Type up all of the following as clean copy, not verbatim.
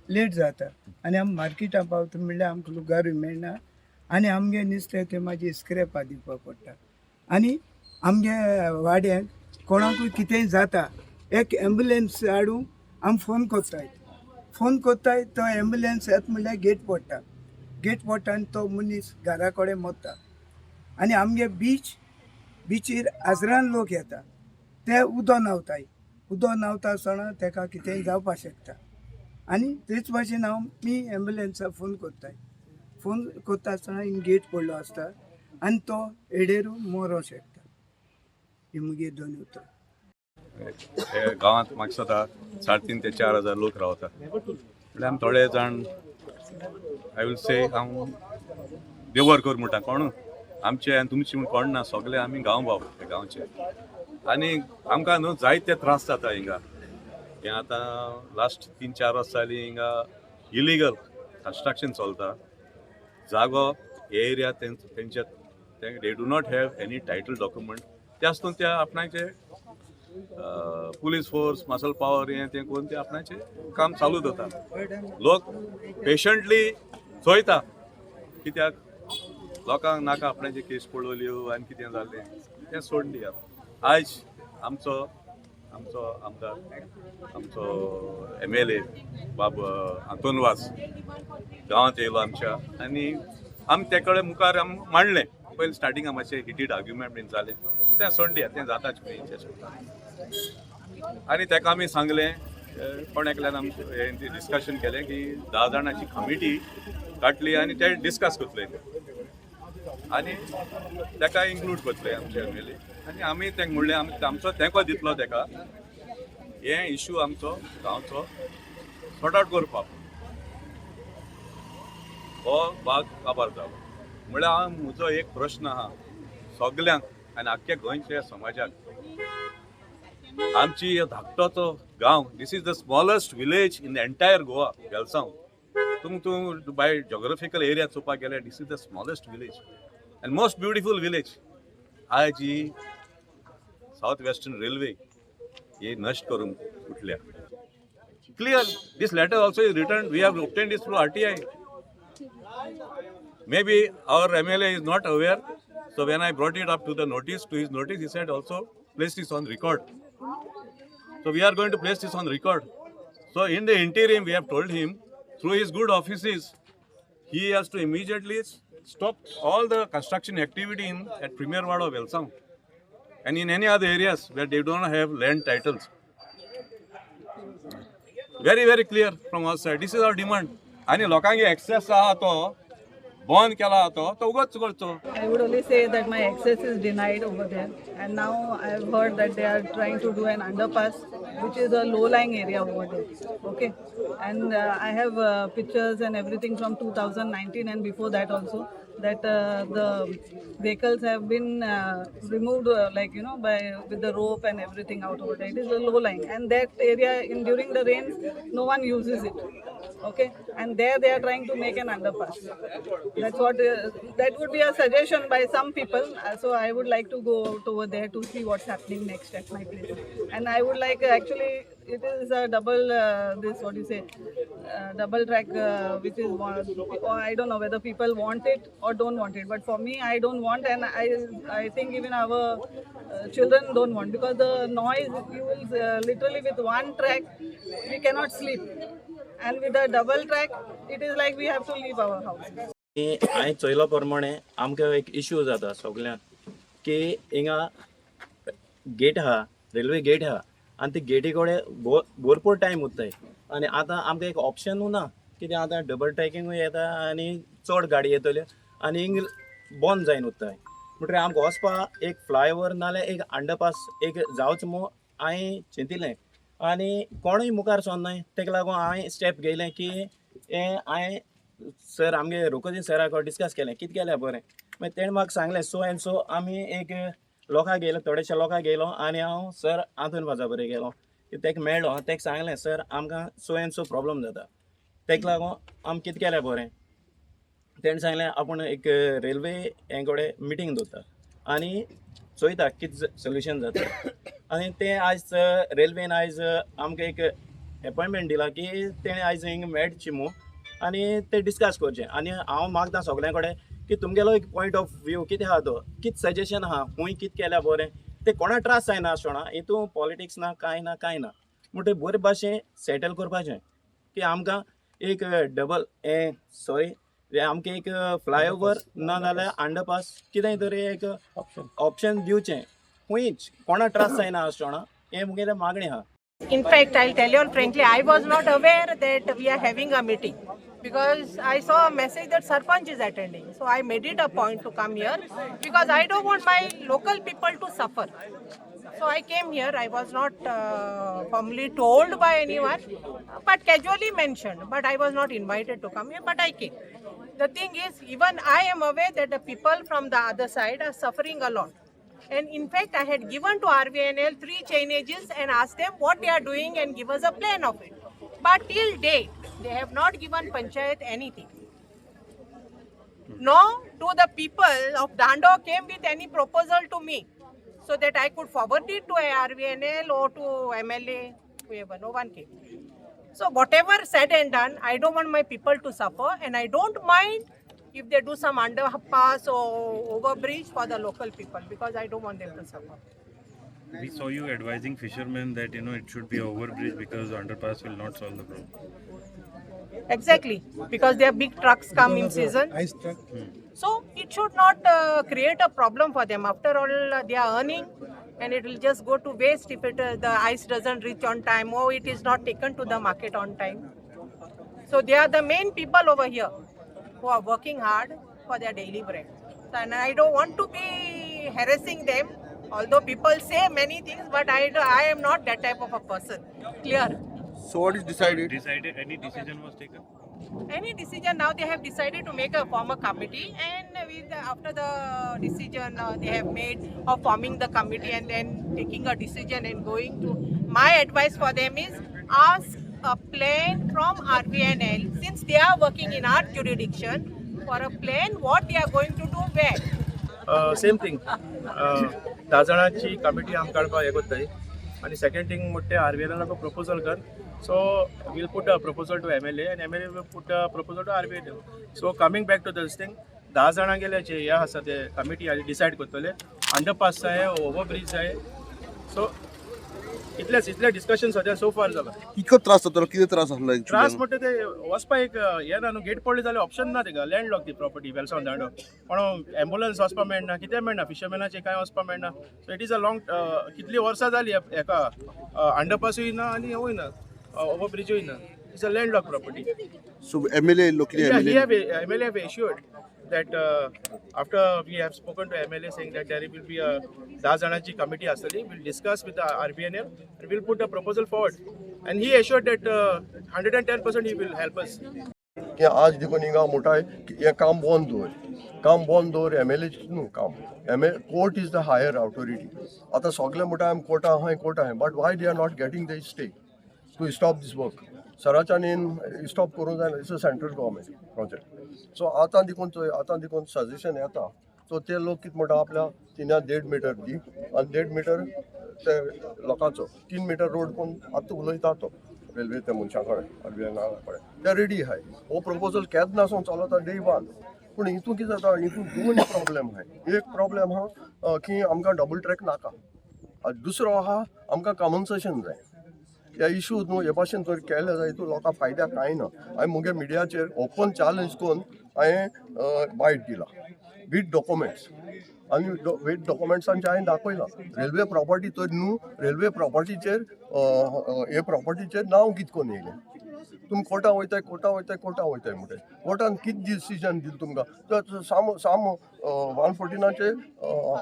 Late जाता आनी आमी मार्केटा पावता म्हणल्यार आमकां लुगारूय मेळना आनी आमगे नुस्तें तें मागीर स्क्रॅपा दिवपा पडटा आनी आमगे वाड्याक कोणाकूय कितेंय जाता एक एम्बुलन्स हाडूंक आमी फोन कोत्ताय तो एम्बुलन्स येता म्हणल्यार गेट पडटा आनी तो मनीस घरा कडेन मरता आनी आमगे बिचीर आजरान लोक येता ते उदो न्हांवता आसतना ताका कितेंय जावपाक शकता आनी तेच भाशेन मी एम्बुलन्सा फोन कोत्ता आसतना हिंग गेट पडलो आसता आनी तो एडेरू मोरो शकता ही मुगे दोन उतर हे गांवांत म्हाका सदां 3,500 ते 4,000 लोक रावता म्हणल्यार आमी थोडे जाण आय विल से हांव देवर कर म्हणटा कोण आमचे आनी तुमचे म्हूण कोण ना सगळे आमी गांव भाव ते गांवचे आनी आमकां न्हू जायते त्रास जाता हिंगा हे आतां लास्ट 3-4 वर्सां जालीं हिंगा इलिगल कन्स्ट्रक्शन चलता जागो हे एरिया तेंचे they do not have any title document ते आसतून त्या आपणाचे पुलीस फोर्स मसल पावर हे ते करून ते आपणाचे काम चालू दवरता लोक पेशंटली चोयता कित्याक लोकांक नाका आपणाचे केस पळोवल्यो आनी कितें जालें तें सोडून दियात आयज आमचो आमदार आमचो MLA बाब आंतोनवास गांवांत येयलो आमच्या आनी आमी ते कडेन मुखार आमी मांडलें पयलीं स्टार्टिंगाक मातशें हिटीड आर्ग्युमेंट बीन जालें तें सोडून दियात तें जाताच आनी ताका आमी सांगलें कोण एकल्यान आमचें डिस्कशन केलें की 10 जाणांची कमिटी काडली आनी ते डिस्कस करतले आनी ताका इन्क्लूड करतले आमचे MLA आनी आमी तांकां म्हणलें आमी आमचो तेंको दितलो ताका हे इश्यू आमचो गांवचो सॉर्ट आवट करपाक हो भाग काबार जालो म्हळ्यार म्हजो एक प्रश्न आहा सगल्यांक आनी आख्ख्या गोंयच्या समाजाक आमची धाकटोचो गांव this is the smallest village in the entire Goa Velsao तूं बाय जॉग्राफिकल एरिया चोवपाक गेल्यार this is the smallest village and most beautiful village आयज ही साउथ वेस्टर्न रेल्वे हे नष्ट करून उठल्या clear this letter also is return we have obtained this through RTI maybe our MLA is not aware so when I brought it up to his notice he said also place this on record so we are going to place this on record so in the interim we have told him through his good offices he has to immediately stop all the construction activity at Premier Ward of Welsam and in any other areas where they don't have land titles very clear from our side this is our demand आणि लोकांगे access आहा तो बंद केला तो उगच करचो. I would only say that my access is denied over there, and now I've heard that they are trying to do an underpass, which is a low-lying area over there. Okay, and I have pictures and everything from 2019 and before that also. That the vehicles have been removed, with the rope and everything out over there. It is a low-lying, and that area during the rains, no one uses it. Okay, and there they are trying to make an underpass. That's what that would be a suggestion by some people. So I would like to go out over there to see what's happening next at my place. And I would like actually it is a double double track, which is I don't know whether people want it or don't want it. But for me, I don't want, and I think even our children don't want because the noise you will literally with one track we cannot sleep. And with a double track, it is like we have to leave our house. हांवें चोयलो प्रमाणे आमकां एक issue जाता सगल्यांक की हिंगा gate आहा railway gate आहा आनी ती गेटी कडेन भरपूर टायम उरताय आनी आतां आमकां एक ऑप्शनूय ना कित्याक आतां डबल ट्रॅकिंगूय येता आनी चड गाडी येतल्यो आनी हिंग बंद जायन उरताय म्हणटकीर आमकां वचपाक एक फ्लायओवर नाल्यार एक अंडरपास एक जावचो म्हूण हांवें चिंतिल्लें आनी कोणूय मुखार सोन्नाय तेका लागून हांवें स्टेप घेयलें की हें हांवें सर आमगे रुकोजी सरा कडेन डिस्कस केलें कितें केलें बरें मागीर तेणें म्हाका सांगलें सो एंड सो आमी एक लोकांक गेलो थोडेशे लोकांक गेलो आनी हांव सर आंतून बाजा बरें गेलो तेका मेळ्ळो तेका सांगलें सर आमकां सो एंड सो प्रॉब्लम जाता तेका लागून आमी कितें केलें बरें तेणें सांगलें आपूण एक रेल्वे हे कडेन मिटींग दवरता आनी चोयता कितें सोल्युशन जाता आनी तें आयज रेल्वेन आयज आमकां एक अपॉइंटमेंट दिला की तेणें आयज हिंग मेळची मू आनी ते डिस्कस करचें आनी हांव मागता सगळ्यां कडेन की तुमगेलो एक पॉयंट ऑफ व्यू कितें आहा तो कितें सजेशन आहा खूंय कितें केल्यार बरें ते कोणा त्रास जायना आसतना हितून पॉलिटिक्स ना कांय म्हणटकीर बरे भाशेन सेटल करपाचें की आमकां एक डबल आमकां एक फ्लायओवर ना जाल्यार अंडरपास कितेंय तरी एक ऑप्शन दिवचें खूंयच कोणा त्रास जायना आसतना हें मुगेलें मागणें आहा. In fact, I'll tell you all frankly, I was not aware that we are having a meeting because I saw a message that Sarpanch is attending. So I made it a point to come here because I don't want my local people to suffer. So I came here. I was not formally told by anyone, but casually mentioned. But I was not invited to come here, but I came. The thing is, even I am aware that the people from the other side are suffering a lot. And in fact, I had given to RVNL 3 chainages and asked them what they are doing and give us a plan of it. But till date, they have not given Panchayat anything. Nor do the people of Dando came with any proposal to me so that I could forward it to RVNL or to MLA, whoever. No one came. So whatever said and done, I don't want my people to suffer, and I don't mind if they do some underpass or overbridge for the local people because I don't want them to suffer. We saw you advising fishermen that it should be overbridge because underpass will not solve the problem. Exactly, because their big trucks come in season. ice truck. So it should not create a problem for them. After all, they are earning, and it will just go to waste if the ice doesn't reach on time or it is not taken to the market on time. So they are the main people over here who are working hard for their daily bread. So, and I don't want to be harassing them, although people say many things, but I am not that type of a person. Clear? So what is decided? Any decision was taken? Any decision now they have decided to make a form a committee, and after the decision they have made of forming the committee and then taking a decision and going to, my advice for them is ask a plan from RVNL since they are working in our jurisdiction for a plan what they are going to do where. Same thing 10 जाणांची committee आमकां काडपाक हे कोत्ताय आनी second thing म्हणटा RVNL proposal कर so we'll put a proposal to MLA and MLA will put a proposal to RVNL. So coming back to this thing, 10 जाणां गेले जे हे आसा ते कमिटी डिसायड करतले अंडरपास जाय ओवरब्रिज जाय सो इतले डिस्कशन सद्या सो फार जाला. कितको त्रास जातलो कितें त्रास आसलो त्रास म्हणटा ते वचपा एक हे ना न्हू गेट पडले जाल्यार ऑप्शन ना तेका लँडलॉक ती प्रॉपर्टी वेलसावन दांडो पण एम्बुलन्स वचपा मेळना कितें मेळना फिशरमॅनाचे कांय वचपा मेळना so it is a long कितली वर्सां जाली हेका अंडरपासूय ना आनी हेवूय ना ओवरब्रिजूय ना it's a landlock property. So MLA लोक कितें MLA have assured that after we have spoken to MLA saying that there will be a 10 जाणांची committee asali, we'll discuss with the RVNL and we'll put a proposal forward. And he assured that 110% he will help us. की आज देखून हिंगा मोठा हे काम बंद दवर MLA न्हू काम court is the higher authority. आतां सगळे मोठा कोर्ट आहाय but why they are not getting the stay to stop this work. सराच्यान स्टॉप करूंक जायना. It's a central government project. So आतां देखून सजेशन येता सो ते लोक कितें म्हणटा आपल्या 3.5 मीटर दी आनी 1.5 मीटर ते लोकांचो 3 मीटर रोड कोण आतां उलयता तो रेल्वे त्या मनशां कडेन RVNL कडेन ते रेडी आहाय. हो प्रपोजल केन्ना सावन चलता डे वन. पूण हितून कितें जाता हितून 2 प्रॉब्लेम आहाय. एक प्रॉब्लेम आहा की आमकां डबल ट्रॅक नाका. दुसरो आहा आमकां कॉम्पन्सेशन जाय. ह्या इशू न्हू हे भाशेन जर केले जाल्यार हितून लोकांक फायद्याक कांय ना. हांवें मुगे मिडियाचेर ओपन चॅलेंज करून हांवें बायट दिला वीथ डॉक्युमेंट्स आनी वीथ डॉक्युमेंट्सांचे हांवें दाखयलां. रेल्वे प्रॉपर्टी तर न्हू रेल्वे प्रॉपर्टीचेर हे प्रॉपर्टीचेर नांव कितें करून येयलें. तुमी कोर्टां वयताय म्हणटाय कोर्टान कितें डिसिजन दिलें तुमकां तर साम 114चे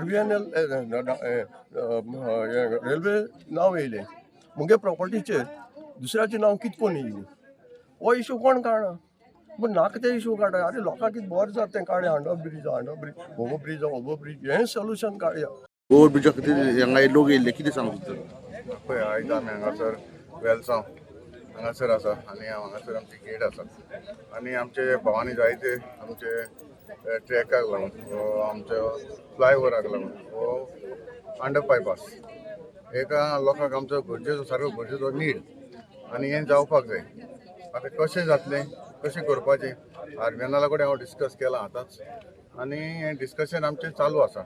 RVNL रेल्वे नांव येयलें मुगे प्रॉपर्टीचेर दुसऱ्याचें नांव कितें करून येयलें. हो इशू कोण काडना पूण नाका ते इशू काडटा. अरे लोकांक कितें बरें जाता तें काडया. अंडरब्रिज ओवरब्रिज हें सोल्युशन काडया. ओवरब्रिजा खातीर हांगा लोक येयल्ले कितें सांगता पळय आयज आमी हांगासर वेलसांव हांगासर आसा आनी हांगासर आमची गेट आसा आनी आमचे भवानी जायते आमचे ट्रॅकाक लागून वो आमच्या फ्लायओवराक लागून वो अंडरपायपास एका लोकांक आमचो गरजेचो सारको गरजेचो नीड आनी हें जावपाक जाय. आतां कशें जातलें, कशें करपाचें आर्मिनाला कडेन हांव डिस्कस केलां आतांच आनी हें डिस्कशन आमचें चालू आसा.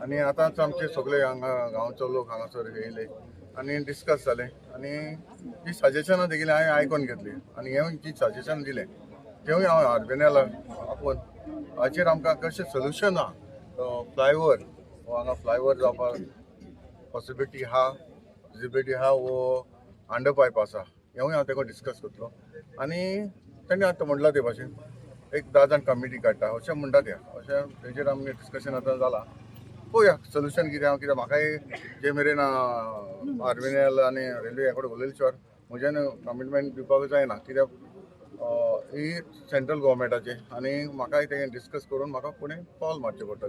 आनी आतांच आमचे सगळे हांगा गांवचो लोक हांगासर येयले आनी डिस्कस जालें आनी जी सजेशनां दिली हांवें आयकून घेतली आनी हें जी सजेशन दिलें तेवूय हांव आर्मिनाला आपोवन हाचेर आमकां कशें सोल्युशन आहा फ्लायओवर वो हांगा फ्लायओवर जावपाक पॉसिबिलिटी आहा, विजिबिलिटी आहा वो अंडरपायप आसा हेवूय हांव तेका डिस्कस करतलो. आनी तेणें आतां म्हणलां ते भाशेन एक 10 जाण कमिटी काडटा अशें म्हणटा ते अशें तेजेर आमगे डिस्कशन आतां जालां. पळोवया सोल्युशन कितें आहा कित्याक म्हाकाय जे मेरेन आर्मिनियल आनी रेल्वे हे कडेन उलयले शिवाय म्हज्यान कमिटमेंट दिवपाक जायना कित्याक ही सेंट्रल गव्हर्मेंटाचें आनी म्हाकाय तें डिस्कस करून म्हाका फुडें पावल मारचें पडटलें.